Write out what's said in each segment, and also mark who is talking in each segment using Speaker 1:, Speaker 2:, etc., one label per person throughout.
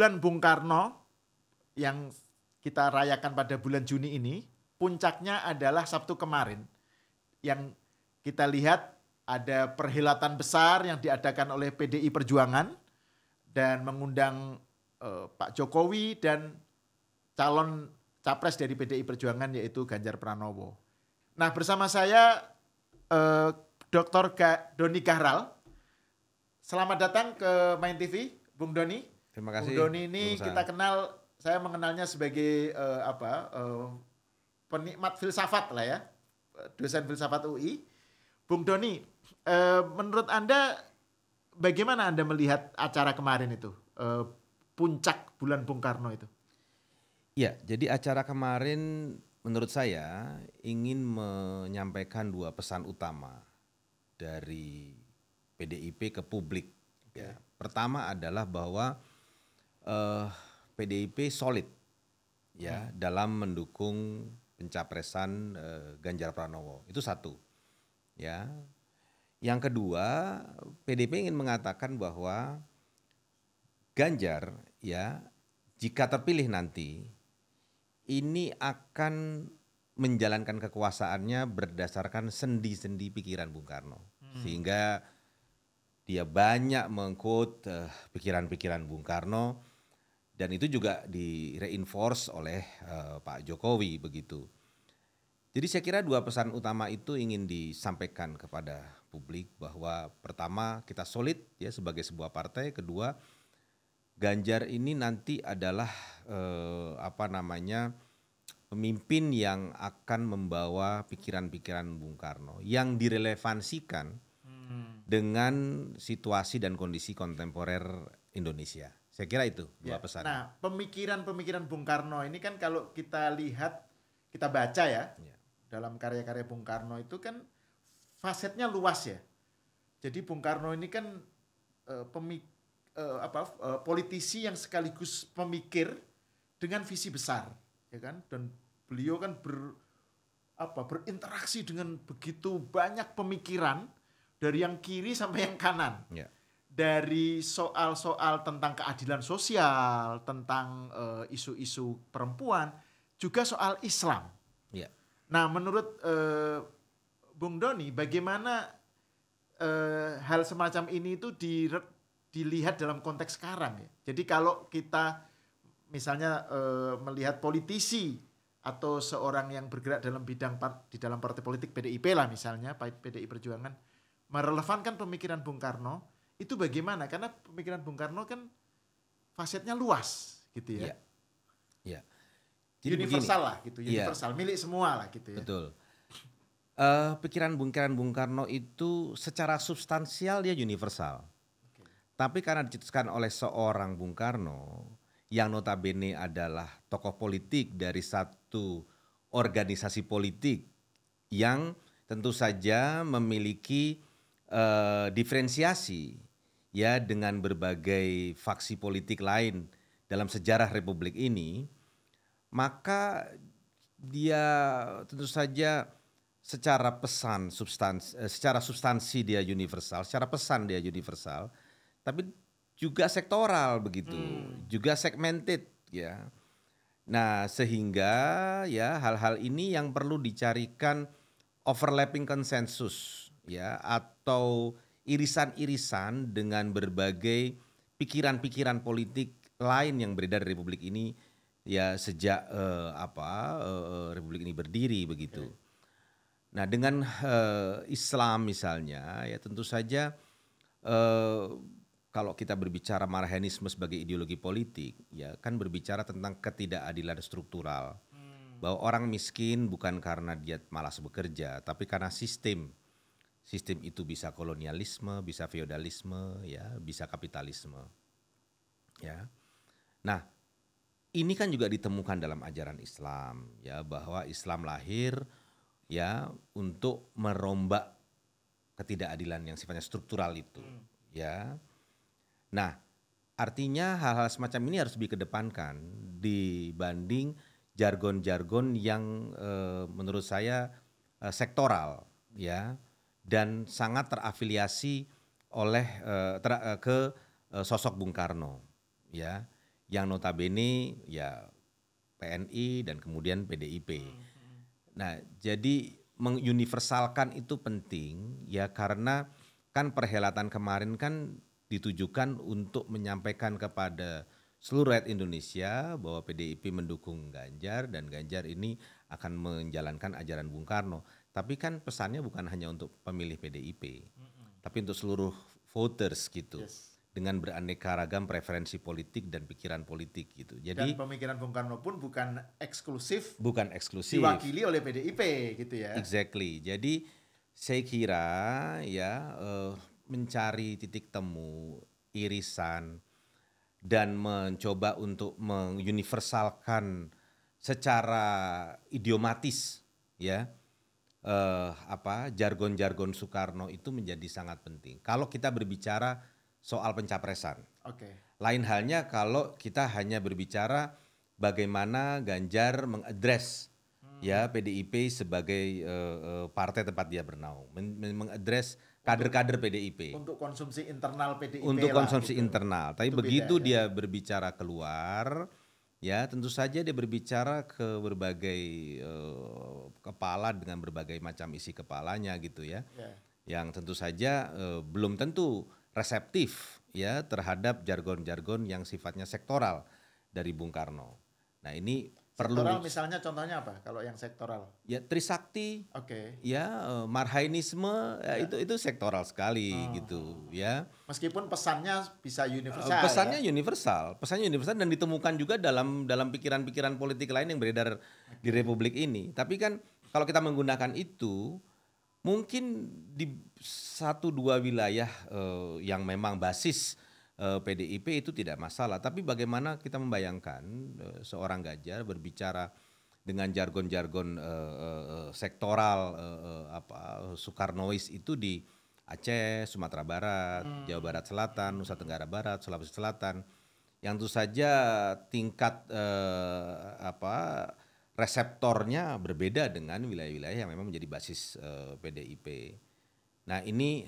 Speaker 1: bulan Bung Karno yang kita rayakan pada bulan Juni ini, puncaknya adalah Sabtu kemarin yang kita lihat ada perhelatan besar yang diadakan oleh PDI Perjuangan dan mengundang Pak Jokowi dan calon capres dari PDI Perjuangan yaitu Ganjar Pranowo. Nah, bersama saya Dr. Doni Gahral. Selamat datang ke Main TV, Bung Doni.
Speaker 2: Terima kasih.
Speaker 1: Bung Doni ini kita kenal, saya mengenalnya sebagai penikmat filsafat lah ya, dosen filsafat UI. Bung Doni, menurut Anda bagaimana Anda melihat acara kemarin itu, puncak bulan Bung Karno itu?
Speaker 2: Ya, jadi acara kemarin menurut saya ingin menyampaikan dua pesan utama dari PDIP ke publik. Ya. Pertama adalah bahwa PDIP solid ya dalam mendukung pencapresan Ganjar Pranowo. Itu satu. Ya. Yang kedua, PDIP ingin mengatakan bahwa Ganjar ya jika terpilih nanti ini akan menjalankan kekuasaannya berdasarkan sendi-sendi pikiran Bung Karno. Sehingga dia banyak mengquote pikiran-pikiran Bung Karno dan itu juga di-reinforce oleh Pak Jokowi begitu. Jadi saya kira dua pesan utama itu ingin disampaikan kepada publik bahwa pertama kita solid ya sebagai sebuah partai, kedua Ganjar ini nanti adalah pemimpin yang akan membawa pikiran-pikiran Bung Karno yang direlevansikan dengan situasi dan kondisi kontemporer Indonesia. Saya kira itu dua pesan.
Speaker 1: Nah, pemikiran-pemikiran Bung Karno ini kan kalau kita lihat, kita baca ya, dalam karya-karya Bung Karno itu kan fasetnya luas ya. Jadi Bung Karno ini kan politisi yang sekaligus pemikir dengan visi besar, ya kan? Dan beliau kan berinteraksi dengan begitu banyak pemikiran dari yang kiri sampai yang kanan.
Speaker 2: Ya.
Speaker 1: Dari soal-soal tentang keadilan sosial, tentang isu-isu perempuan, juga soal Islam.
Speaker 2: Ya.
Speaker 1: Nah, menurut Bung Doni, bagaimana hal semacam ini itu dilihat dalam konteks sekarang ya. Jadi kalau kita misalnya melihat politisi atau seorang yang bergerak dalam bidang di dalam partai politik PDIP lah misalnya, PDI Perjuangan, merelevankan pemikiran Bung Karno, itu bagaimana? Karena pemikiran Bung Karno kan fasetnya luas gitu ya.
Speaker 2: Iya. Jadi
Speaker 1: universal
Speaker 2: begini,
Speaker 1: lah gitu, universal, milik semua lah gitu ya.
Speaker 2: Betul. Pikiran Bung Karno itu secara substansial dia universal. Tapi karena dicetuskan oleh seorang Bung Karno yang notabene adalah tokoh politik dari satu organisasi politik yang tentu saja memiliki diferensiasi ya dengan berbagai faksi politik lain dalam sejarah Republik ini, maka dia tentu saja secara substansi dia universal, secara pesan dia universal. Tapi juga sektoral begitu, juga segmented ya. Nah, sehingga ya hal-hal ini yang perlu dicarikan overlapping konsensus ya atau irisan-irisan dengan berbagai pikiran-pikiran politik lain yang beredar di Republik ini ya sejak Republik ini berdiri begitu. Nah, dengan Islam misalnya ya tentu saja kalau kita berbicara Marhaenisme sebagai ideologi politik, ya kan berbicara tentang ketidakadilan struktural. Bahwa orang miskin bukan karena dia malas bekerja, tapi karena sistem. Sistem itu bisa kolonialisme, bisa feodalisme, ya, bisa kapitalisme. Ya. Nah, ini kan juga ditemukan dalam ajaran Islam, ya, bahwa Islam lahir ya untuk merombak ketidakadilan yang sifatnya struktural itu, ya. Nah, artinya hal-hal semacam ini harus dikedepankan dibanding jargon-jargon yang menurut saya sektoral ya dan sangat terafiliasi oleh ke sosok Bung Karno ya yang notabene ya PNI dan kemudian PDIP. Nah, jadi menguniversalkan itu penting ya, karena kan perhelatan kemarin kan ditujukan untuk menyampaikan kepada seluruh rakyat Indonesia bahwa PDIP mendukung Ganjar dan Ganjar ini akan menjalankan ajaran Bung Karno. Tapi kan pesannya bukan hanya untuk pemilih PDIP, tapi untuk seluruh voters gitu.
Speaker 1: Yes.
Speaker 2: Dengan beraneka ragam preferensi politik dan pikiran politik gitu. Jadi
Speaker 1: Dan pemikiran Bung Karno pun bukan eksklusif diwakili oleh PDIP gitu ya.
Speaker 2: Exactly. Jadi saya kira ya mencari titik temu, irisan, dan mencoba untuk menguniversalkan secara idiomatis ya jargon-jargon Soekarno itu menjadi sangat penting. Kalau kita berbicara soal pencapresan.
Speaker 1: Oke.
Speaker 2: Lain halnya kalau kita hanya berbicara bagaimana Ganjar mengadres ya PDIP sebagai partai tempat dia bernaung, mengadres kader-kader PDIP.
Speaker 1: Untuk konsumsi internal PDIP.
Speaker 2: Untuk konsumsi
Speaker 1: gitu.
Speaker 2: internal. Tapi
Speaker 1: itu
Speaker 2: begitu
Speaker 1: beda,
Speaker 2: dia berbicara keluar, ya tentu saja dia berbicara ke berbagai kepala dengan berbagai macam isi kepalanya gitu ya. Yang tentu saja belum tentu reseptif ya terhadap jargon-jargon yang sifatnya sektoral dari Bung Karno. Nah, ini
Speaker 1: sektoral misalnya contohnya apa kalau yang sektoral?
Speaker 2: Ya Trisakti.
Speaker 1: Oke.
Speaker 2: Ya Marhainisme ya. itu sektoral sekali gitu ya.
Speaker 1: Meskipun pesannya bisa universal.
Speaker 2: Pesannya universal dan ditemukan juga dalam pikiran-pikiran politik lain yang beredar di Republik ini. Tapi kan kalau kita menggunakan itu mungkin di 1-2 wilayah yang memang basis PDIP itu tidak masalah. Tapi bagaimana kita membayangkan seorang Ganjar berbicara dengan jargon-jargon sektoral Soekarnois itu di Aceh, Sumatera Barat, Jawa Barat Selatan, Nusa Tenggara Barat, Sulawesi Selatan, yang tentu saja tingkat reseptornya berbeda dengan wilayah-wilayah yang memang menjadi basis PDIP. Nah, ini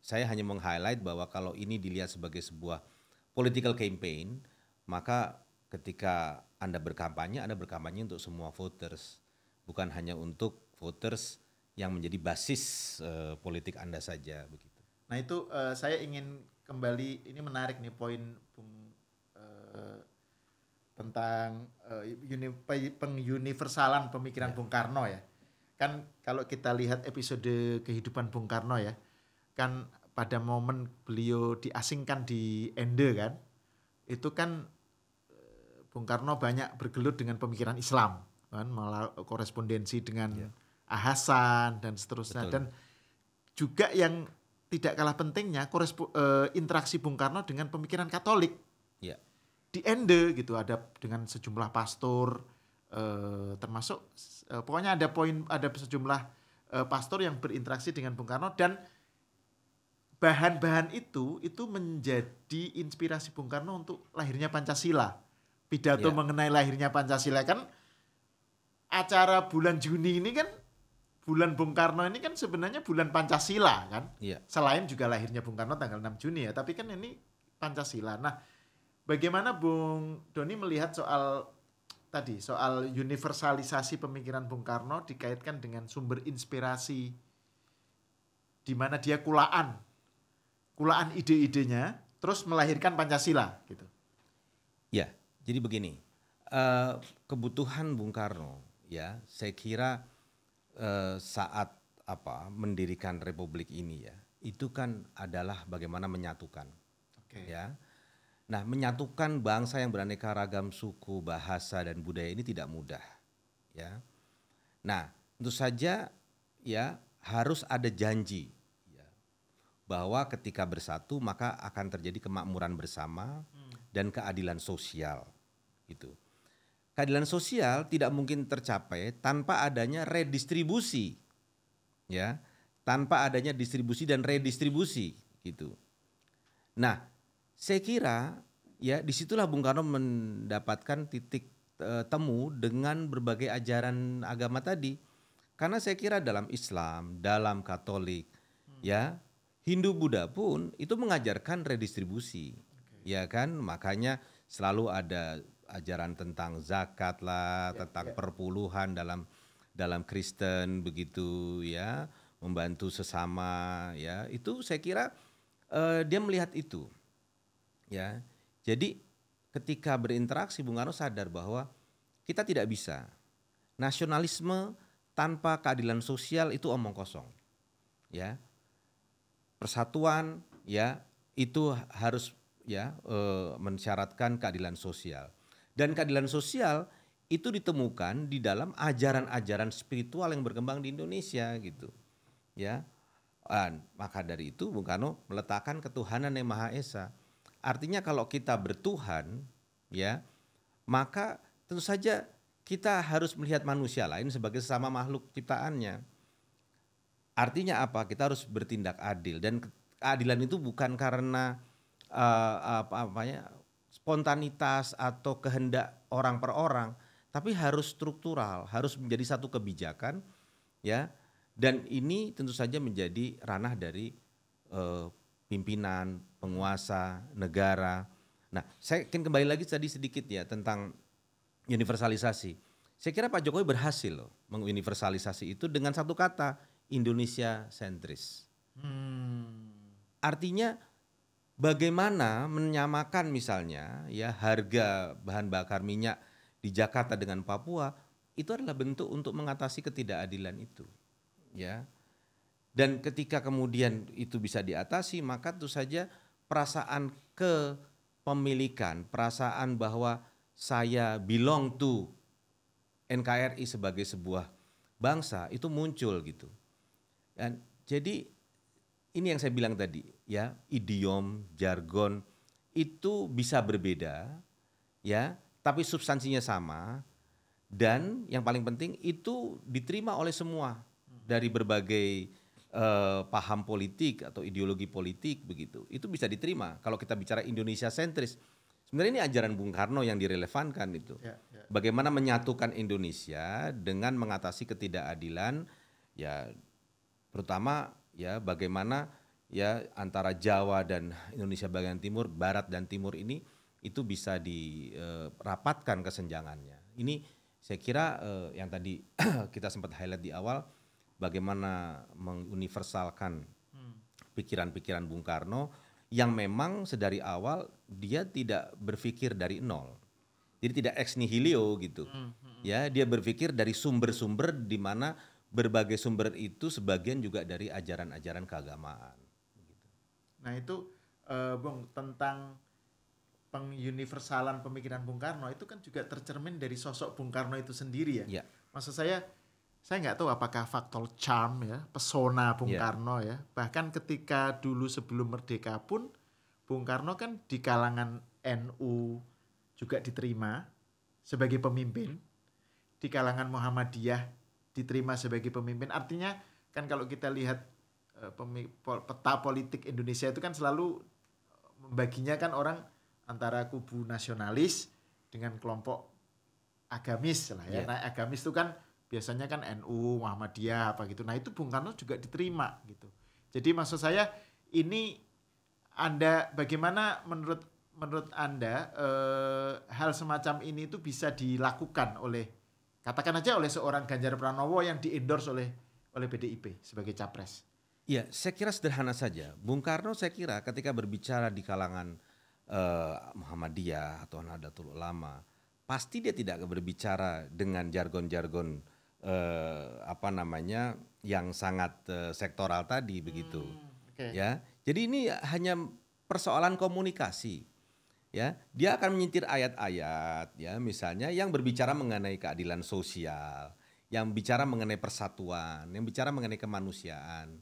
Speaker 2: saya hanya meng-highlight bahwa kalau ini dilihat sebagai sebuah political campaign, maka ketika Anda berkampanye untuk semua voters, bukan hanya untuk voters yang menjadi basis politik Anda saja begitu.
Speaker 1: Nah, itu saya ingin kembali, ini menarik nih poin Bung tentang penguniversalan pemikiran Bung Karno ya. Kan kalau kita lihat episode kehidupan Bung Karno ya, kan pada momen beliau diasingkan di Ende kan, itu kan Bung Karno banyak bergelut dengan pemikiran Islam kan, malah korespondensi dengan Hasan dan seterusnya. Betul. Dan juga yang tidak kalah pentingnya interaksi Bung Karno dengan pemikiran Katolik. Ya. Di Ende gitu ada dengan sejumlah pastor termasuk pokoknya ada sejumlah pastor yang berinteraksi dengan Bung Karno, dan bahan-bahan itu menjadi inspirasi Bung Karno untuk lahirnya Pancasila. Pidato mengenai lahirnya Pancasila kan, acara bulan Juni ini kan, bulan Bung Karno ini kan sebenarnya bulan Pancasila kan. Selain juga lahirnya Bung Karno tanggal 6 Juni ya, tapi kan ini Pancasila. Nah, bagaimana Bung Doni melihat soal universalisasi pemikiran Bung Karno dikaitkan dengan sumber inspirasi di mana dia kulaan ide-idenya terus melahirkan Pancasila gitu.
Speaker 2: Ya, jadi begini, kebutuhan Bung Karno ya, saya kira saat mendirikan Republik ini ya, itu kan adalah bagaimana menyatukan. Ya. Nah, menyatukan bangsa yang beraneka ragam suku, bahasa dan budaya ini tidak mudah, ya. Nah, tentu saja ya harus ada janji ya, bahwa ketika bersatu maka akan terjadi kemakmuran bersama dan keadilan sosial. Itu. Keadilan sosial tidak mungkin tercapai tanpa adanya redistribusi. Ya, tanpa adanya distribusi dan redistribusi gitu. Nah, saya kira ya disitulah Bung Karno mendapatkan titik temu dengan berbagai ajaran agama tadi. Karena saya kira dalam Islam, dalam Katolik, ya Hindu Buddha pun itu mengajarkan redistribusi, ya kan. Makanya selalu ada ajaran tentang zakat lah, tentang perpuluhan dalam Kristen begitu ya, membantu sesama ya. Itu saya kira dia melihat itu ya. Jadi ketika berinteraksi Bung Karno sadar bahwa kita tidak bisa nasionalisme tanpa keadilan sosial itu omong kosong ya. Persatuan ya itu harus ya mensyaratkan keadilan sosial, dan keadilan sosial itu ditemukan di dalam ajaran-ajaran spiritual yang berkembang di Indonesia gitu ya. Maka dari itu Bung Karno meletakkan ketuhanan yang Maha Esa. Artinya kalau kita bertuhan ya, maka tentu saja kita harus melihat manusia lain sebagai sesama makhluk ciptaannya. Artinya apa? Kita harus bertindak adil, dan keadilan itu bukan karena spontanitas atau kehendak orang per orang, tapi harus struktural, harus menjadi satu kebijakan ya. Dan ini tentu saja menjadi ranah dari pimpinan, penguasa, negara. Nah, saya ingin kembali lagi tadi sedikit ya tentang universalisasi. Saya kira Pak Jokowi berhasil loh menguniversalisasi itu dengan satu kata, Indonesia sentris. Artinya bagaimana menyamakan misalnya ya harga bahan bakar minyak di Jakarta dengan Papua, itu adalah bentuk untuk mengatasi ketidakadilan itu ya. Dan ketika kemudian itu bisa diatasi, maka tentu saja perasaan kepemilikan, perasaan bahwa saya belong to NKRI sebagai sebuah bangsa itu muncul gitu. Dan jadi ini yang saya bilang tadi ya, idiom, jargon itu bisa berbeda ya, tapi substansinya sama, dan yang paling penting itu diterima oleh semua dari berbagai paham politik atau ideologi politik begitu. Itu bisa diterima kalau kita bicara Indonesia sentris. Sebenarnya ini ajaran Bung Karno yang direlevankan itu. Bagaimana menyatukan Indonesia dengan mengatasi ketidakadilan ya, terutama ya bagaimana ya antara Jawa dan Indonesia bagian timur, barat dan timur ini itu bisa dirapatkan kesenjangannya. Ini saya kira yang tadi kita sempat highlight di awal, bagaimana menguniversalkan pikiran-pikiran Bung Karno yang memang sedari awal dia tidak berpikir dari nol. Jadi tidak ex nihilo gitu. Ya, dia berpikir dari sumber-sumber di mana berbagai sumber itu sebagian juga dari ajaran-ajaran keagamaan.
Speaker 1: Nah itu Bung, tentang penguniversalan pemikiran Bung Karno itu kan juga tercermin dari sosok Bung Karno itu sendiri ya. Maksud saya nggak tahu apakah faktor charm ya, pesona Bung Karno ya. Bahkan ketika dulu sebelum merdeka pun Bung Karno kan di kalangan NU juga diterima sebagai pemimpin, di kalangan Muhammadiyah diterima sebagai pemimpin. Artinya kan kalau kita lihat peta politik Indonesia itu kan selalu membaginya kan orang antara kubu nasionalis dengan kelompok agamis lah ya. Nah, agamis itu kan biasanya kan NU, Muhammadiyah apa gitu. Nah, itu Bung Karno juga diterima gitu. Jadi maksud saya ini Anda bagaimana menurut Anda hal semacam ini itu bisa dilakukan oleh, katakan aja oleh seorang Ganjar Pranowo yang di-endorse oleh PDIP sebagai capres?
Speaker 2: Ya, saya kira sederhana saja. Bung Karno saya kira ketika berbicara di kalangan Muhammadiyah atau Nahdlatul Ulama, pasti dia tidak berbicara dengan jargon-jargon yang sangat sektoral tadi begitu. Ya, jadi ini hanya persoalan komunikasi. Ya, dia akan menyetir ayat-ayat ya misalnya yang berbicara mengenai keadilan sosial, yang bicara mengenai persatuan, yang bicara mengenai kemanusiaan.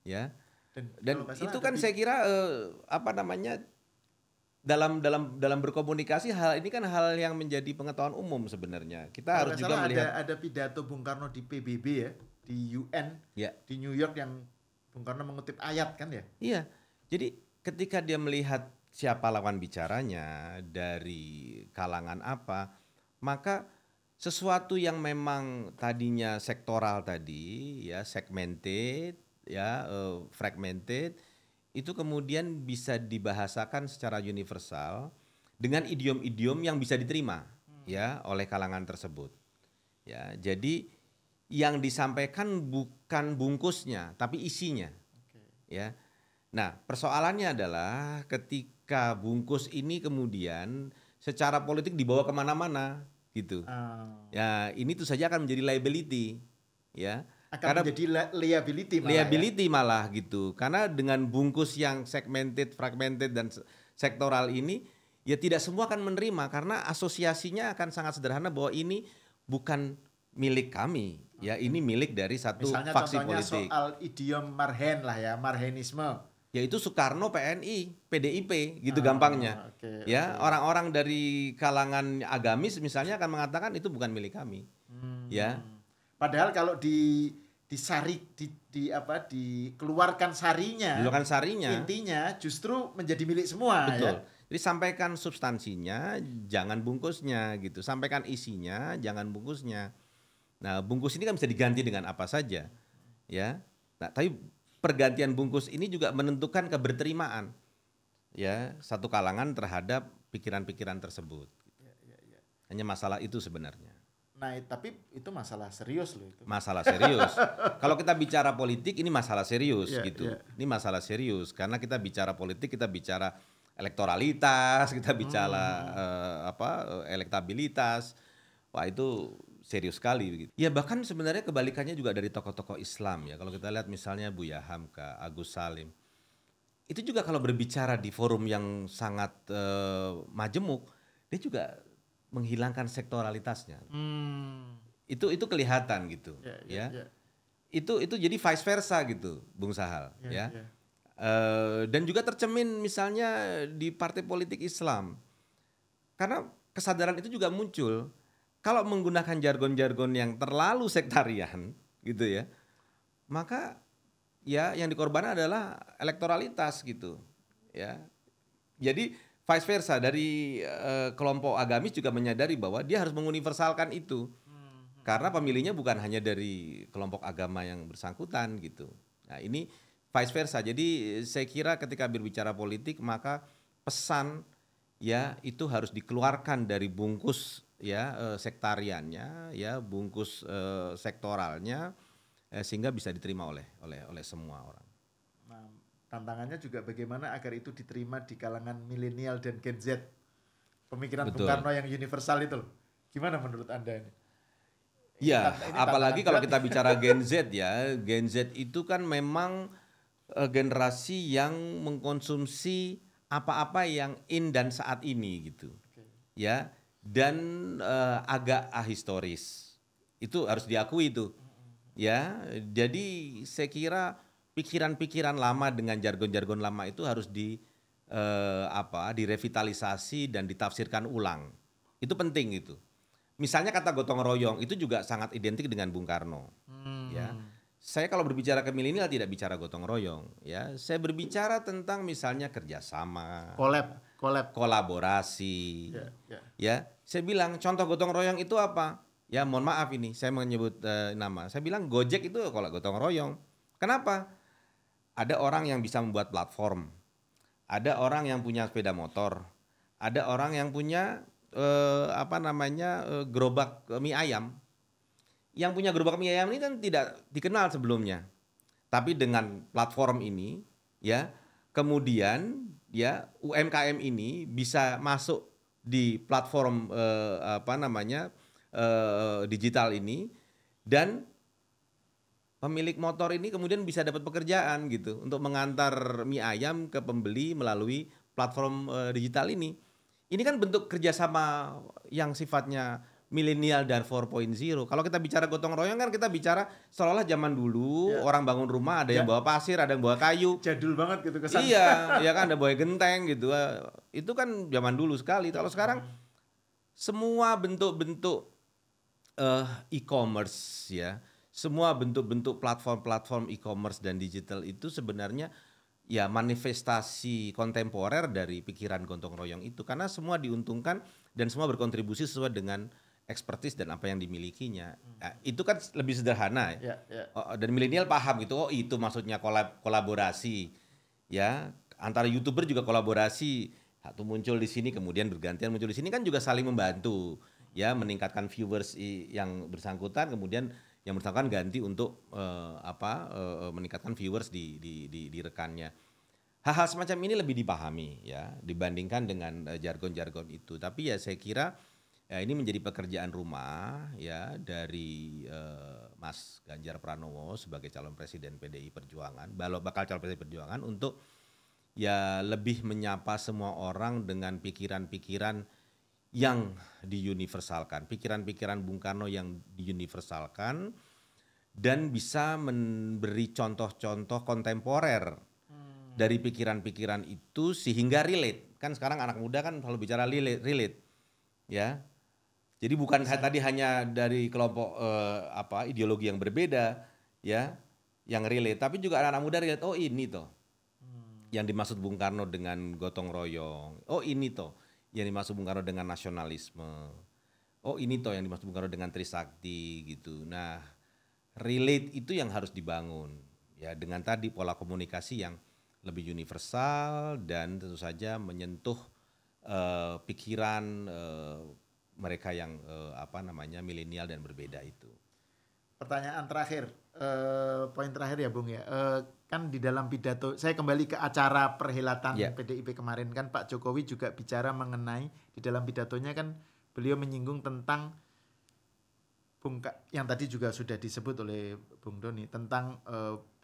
Speaker 2: Ya. Dan itu kan saya kira dalam berkomunikasi hal ini kan hal yang menjadi pengetahuan umum sebenarnya. Kita harus juga melihat
Speaker 1: ada pidato Bung Karno di PBB ya, di UN, di New York yang Bung Karno mengutip ayat kan ya?
Speaker 2: Iya. Jadi ketika dia melihat siapa lawan bicaranya, dari kalangan apa, maka sesuatu yang memang tadinya sektoral tadi ya, segmented ya, fragmented, itu kemudian bisa dibahasakan secara universal dengan idiom-idiom yang bisa diterima ya oleh kalangan tersebut. Ya, jadi yang disampaikan bukan bungkusnya tapi isinya. Ya. Nah, persoalannya adalah ketika bungkus ini kemudian secara politik dibawa kemana-mana gitu. Ya, ini tuh saja akan menjadi liability, ya.
Speaker 1: Akan menjadi liability
Speaker 2: malah gitu. Karena dengan bungkus yang segmented, fragmented dan sektoral ini, ya tidak semua akan menerima karena asosiasinya akan sangat sederhana bahwa ini bukan milik kami, ya ini milik dari satu
Speaker 1: misalnya
Speaker 2: faksi
Speaker 1: contohnya
Speaker 2: politik.
Speaker 1: Soal idiom marhen lah ya, marhenisme.
Speaker 2: Yaitu Soekarno PNI, PDIP gitu gampangnya. Orang-orang dari kalangan agamis misalnya akan mengatakan itu bukan milik kami. Ya.
Speaker 1: Padahal kalau dikeluarkan sarinya, intinya justru menjadi milik semua.
Speaker 2: Betul.
Speaker 1: Ya?
Speaker 2: Jadi sampaikan substansinya, jangan bungkusnya gitu. Sampaikan isinya, jangan bungkusnya. Nah, bungkus ini kan bisa diganti dengan apa saja, ya. Nah, tapi pergantian bungkus ini juga menentukan keberterimaan, ya, satu kalangan terhadap pikiran-pikiran tersebut. Hanya masalah itu sebenarnya.
Speaker 1: Nah, tapi itu masalah serius loh itu.
Speaker 2: Masalah serius. Kalau kita bicara politik ini masalah serius gitu. Ini masalah serius karena kita bicara politik, kita bicara elektoralitas, kita bicara elektabilitas. Wah, itu serius sekali begitu. Ya bahkan sebenarnya kebalikannya juga dari tokoh-tokoh Islam ya. Kalau kita lihat misalnya Buya Hamka, Agus Salim. Itu juga kalau berbicara di forum yang sangat majemuk, dia juga menghilangkan sektoralitasnya. Itu kelihatan gitu, ya. Itu jadi vice versa gitu, Bung Sahal, ya. Dan juga tercermin misalnya di partai politik Islam. Karena kesadaran itu juga muncul kalau menggunakan jargon-jargon yang terlalu sektarian gitu ya. Maka ya yang dikorbankan adalah elektoralitas gitu, ya. Jadi vice versa dari kelompok agamis juga menyadari bahwa dia harus menguniversalkan itu. Karena pemilihnya bukan hanya dari kelompok agama yang bersangkutan gitu. Nah, ini vice versa. Jadi saya kira ketika berbicara politik maka pesan ya itu harus dikeluarkan dari bungkus ya sektariannya, ya bungkus sektoralnya sehingga bisa diterima oleh semua orang.
Speaker 1: Nah, tantangannya juga bagaimana agar itu diterima di kalangan milenial dan Gen Z. Pemikiran Bung Karno yang universal itu loh. Gimana menurut Anda ini?
Speaker 2: Ya, apalagi kalau kita bicara Gen Z ya. Gen Z itu kan memang generasi yang mengkonsumsi apa-apa yang in dan saat ini gitu. Ya, dan agak ahistoris. Itu harus diakui itu. Ya, jadi saya kira pikiran-pikiran lama dengan jargon-jargon lama itu harus direvitalisasi dan ditafsirkan ulang. Itu penting itu. Misalnya kata gotong royong itu juga sangat identik dengan Bung Karno. Ya. Saya kalau berbicara ke milenial tidak bicara gotong royong, ya. Saya berbicara tentang misalnya kerjasama, kolaborasi. Ya, saya bilang contoh gotong royong itu apa? Ya, mohon maaf ini saya menyebut nama. Saya bilang Gojek itu kalau gotong royong. Kenapa? Ada orang yang bisa membuat platform. Ada orang yang punya sepeda motor. Ada orang yang punya gerobak mie ayam. Yang punya gerobak mie ayam ini kan tidak dikenal sebelumnya. Tapi dengan platform ini ya, kemudian ya UMKM ini bisa masuk di platform digital ini dan pemilik motor ini kemudian bisa dapat pekerjaan gitu untuk mengantar mie ayam ke pembeli melalui platform digital ini. Ini kan bentuk kerjasama yang sifatnya milenial dan 4.0. Kalau kita bicara gotong royong kan kita bicara seolah-olah zaman dulu orang bangun rumah ada yang bawa pasir, ada yang bawa kayu.
Speaker 1: Jadul banget gitu kesan.
Speaker 2: Iya, ya kan ada bawa genteng gitu. Itu kan zaman dulu sekali. Kalau sekarang semua bentuk-bentuk e-commerce ya, semua bentuk-bentuk platform-platform e-commerce dan digital itu sebenarnya ya manifestasi kontemporer dari pikiran gotong royong itu karena semua diuntungkan dan semua berkontribusi sesuai dengan expertise dan apa yang dimilikinya. Nah, itu kan lebih sederhana ya. Dan milenial paham gitu. Oh, itu maksudnya kolaborasi. Ya, antara YouTuber juga kolaborasi atau muncul di sini kemudian bergantian muncul di sini kan juga saling membantu ya meningkatkan viewers yang bersangkutan kemudian yang bersangkutan ganti untuk meningkatkan viewers di rekannya. Hal-hal semacam ini lebih dipahami ya dibandingkan dengan jargon-jargon itu. Tapi ya saya kira ya ini menjadi pekerjaan rumah ya dari Mas Ganjar Pranowo sebagai calon presiden PDI Perjuangan, bakal calon presiden Perjuangan untuk ya lebih menyapa semua orang dengan pikiran-pikiran yang diuniversalkan, pikiran-pikiran Bung Karno yang diuniversalkan dan bisa memberi contoh-contoh kontemporer dari pikiran-pikiran itu sehingga relate. Kan sekarang anak muda kan selalu bicara relate ya. Jadi bukan tadi hanya dari kelompok ideologi yang berbeda ya yang relate, tapi juga anak-anak muda relate, oh ini toh yang dimaksud Bung Karno dengan gotong royong. Oh ini toh yang dimaksud Bung Karno dengan nasionalisme. Oh ini toh yang dimaksud Bung Karno dengan Trisakti gitu. Nah, relate itu yang harus dibangun ya dengan tadi pola komunikasi yang lebih universal dan tentu saja menyentuh pikiran mereka yang milenial dan berbeda itu.
Speaker 1: Pertanyaan terakhir, poin terakhir ya Bung ya. Kan di dalam pidato, saya kembali ke acara perhelatan PDIP kemarin kan Pak Jokowi juga bicara mengenai di dalam pidatonya kan beliau menyinggung tentang yang tadi juga sudah disebut oleh Bung Doni tentang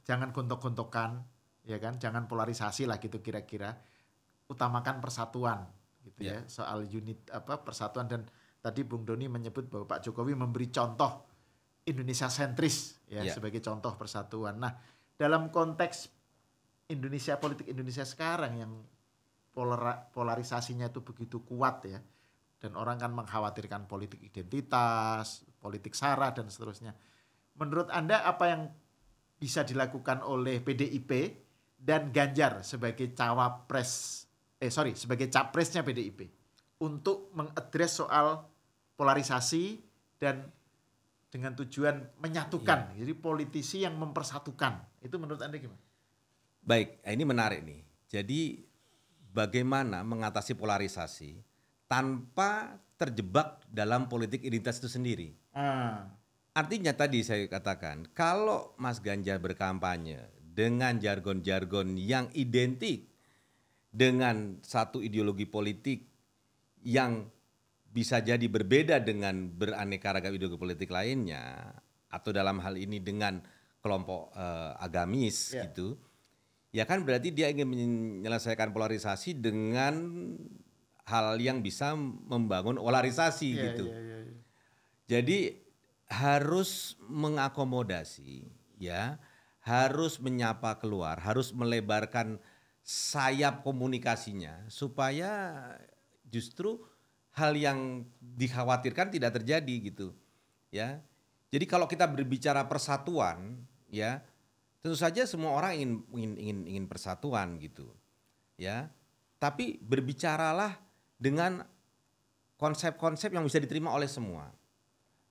Speaker 1: jangan gontok-gontokan ya kan, jangan polarisasi lah gitu kira-kira, utamakan persatuan gitu ya soal persatuan dan tadi Bung Doni menyebut bahwa Pak Jokowi memberi contoh Indonesia sentris ya sebagai contoh persatuan. Nah, dalam konteks Indonesia politik Indonesia sekarang yang polarisasinya itu begitu kuat ya dan orang kan mengkhawatirkan politik identitas, politik sara dan seterusnya. Menurut Anda apa yang bisa dilakukan oleh PDIP dan Ganjar sebagai sebagai capresnya PDIP untuk mengadres soal polarisasi dan dengan tujuan menyatukan, jadi politisi yang mempersatukan. Itu menurut Anda gimana?
Speaker 2: Baik, ini menarik nih. Jadi bagaimana mengatasi polarisasi tanpa terjebak dalam politik identitas itu sendiri. Artinya tadi saya katakan, kalau Mas Ganjar berkampanye dengan jargon-jargon yang identik dengan satu ideologi politik yang bisa jadi berbeda dengan beraneka ragam ideologi politik lainnya atau dalam hal ini dengan kelompok agamis gitu, ya kan berarti dia ingin menyelesaikan polarisasi dengan hal yang bisa membangun polarisasi gitu. Jadi harus mengakomodasi ya, harus menyapa keluar, harus melebarkan sayap komunikasinya supaya justru hal yang dikhawatirkan tidak terjadi gitu ya. Jadi kalau kita berbicara persatuan ya, tentu saja semua orang ingin persatuan gitu ya. Tapi berbicaralah dengan konsep-konsep yang bisa diterima oleh semua.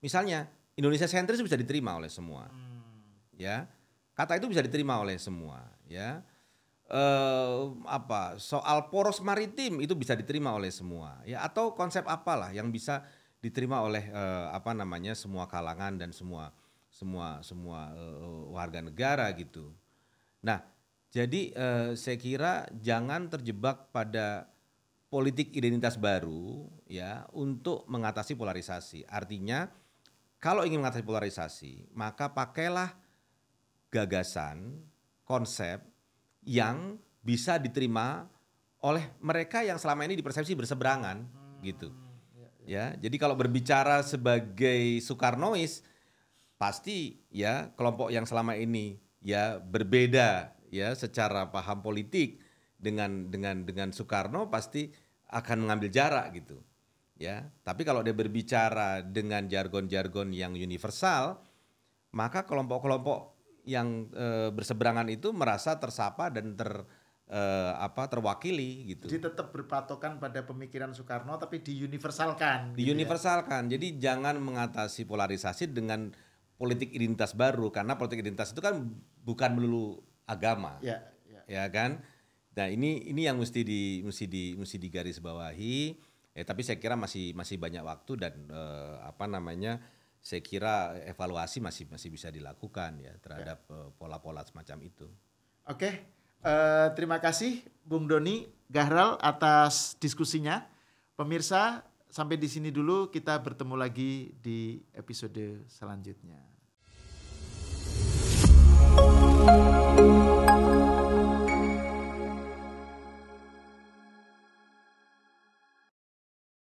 Speaker 2: Misalnya Indonesia sentris bisa diterima oleh semua ya. Kata itu bisa diterima oleh semua ya. Soal poros maritim itu bisa diterima oleh semua ya, atau konsep apalah yang bisa diterima oleh semua kalangan dan semua warga negara gitu. Nah, jadi saya kira jangan terjebak pada politik identitas baru ya untuk mengatasi polarisasi. Artinya kalau ingin mengatasi polarisasi, maka pakailah gagasan, konsep yang bisa diterima oleh mereka yang selama ini dipersepsi berseberangan gitu. Ya, jadi kalau berbicara sebagai Soekarnois pasti ya kelompok yang selama ini ya berbeda ya secara paham politik dengan Soekarno pasti akan mengambil jarak gitu. Ya, tapi kalau dia berbicara dengan jargon-jargon yang universal, maka kelompok-kelompok yang berseberangan itu merasa tersapa dan terwakili gitu.
Speaker 1: Jadi tetap berpatokan pada pemikiran Soekarno tapi diuniversalkan.
Speaker 2: Diuniversalkan. Gitu ya? Jadi jangan mengatasi polarisasi dengan politik identitas baru karena politik identitas itu kan bukan melulu agama. Ya kan? Nah ini yang mesti digarisbawahi. Tapi saya kira masih banyak waktu dan saya kira evaluasi masih bisa dilakukan ya terhadap pola-pola semacam itu.
Speaker 1: Oke, terima kasih Bung Doni Gahral atas diskusinya. Pemirsa, sampai di sini dulu, kita bertemu lagi di episode selanjutnya.